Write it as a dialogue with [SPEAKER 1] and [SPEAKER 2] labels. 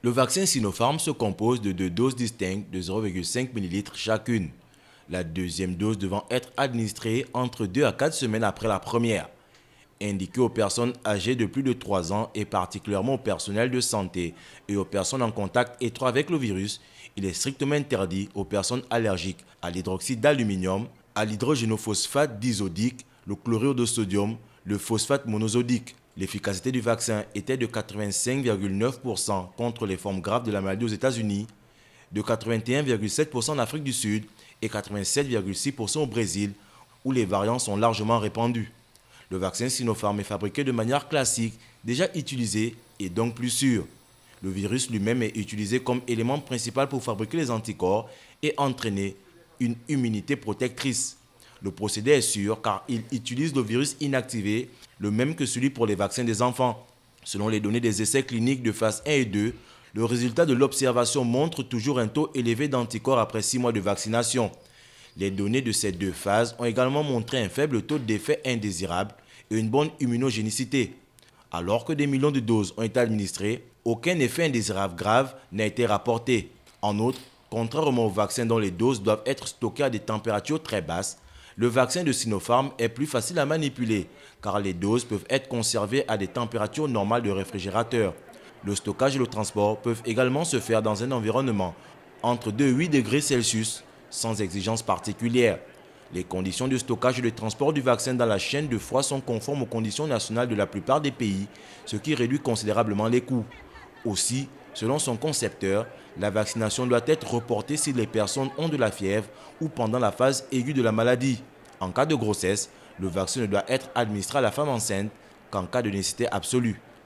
[SPEAKER 1] Le vaccin Sinopharm se compose de deux doses distinctes de 0,5 ml chacune, la deuxième dose devant être administrée entre 2 à 4 semaines après la première. Indiqué aux personnes âgées de plus de 3 ans et particulièrement au personnel de santé et aux personnes en contact étroit avec le virus, il est strictement interdit aux personnes allergiques à l'hydroxyde d'aluminium, à l'hydrogénophosphate disodique, le chlorure de sodium, le phosphate monosodique. L'efficacité du vaccin était de 85,9% contre les formes graves de la maladie aux États-Unis, de 81,7% en Afrique du Sud et 87,6% au Brésil, où les variants sont largement répandus. Le vaccin Sinopharm est fabriqué de manière classique, déjà utilisé et donc plus sûr. Le virus lui-même est utilisé comme élément principal pour fabriquer les anticorps et entraîner une immunité protectrice. Le procédé est sûr car il utilise le virus inactivé, le même que celui pour les vaccins des enfants. Selon les données des essais cliniques de phase 1 et 2, le résultat de l'observation montre toujours un taux élevé d'anticorps après 6 mois de vaccination. Les données de ces deux phases ont également montré un faible taux d'effet indésirable et une bonne immunogénicité. Alors que des millions de doses ont été administrées, aucun effet indésirable grave n'a été rapporté. En outre, contrairement aux vaccins dont les doses doivent être stockées à des températures très basses, le vaccin de Sinopharm est plus facile à manipuler car les doses peuvent être conservées à des températures normales de réfrigérateur. Le stockage et le transport peuvent également se faire dans un environnement entre 2 et 8 degrés Celsius sans exigence particulière. Les conditions de stockage et de transport du vaccin dans la chaîne de froid sont conformes aux conditions nationales de la plupart des pays, ce qui réduit considérablement les coûts. Aussi, selon son concepteur, la vaccination doit être reportée si les personnes ont de la fièvre ou pendant la phase aiguë de la maladie. En cas de grossesse, le vaccin ne doit être administré à la femme enceinte qu'en cas de nécessité absolue.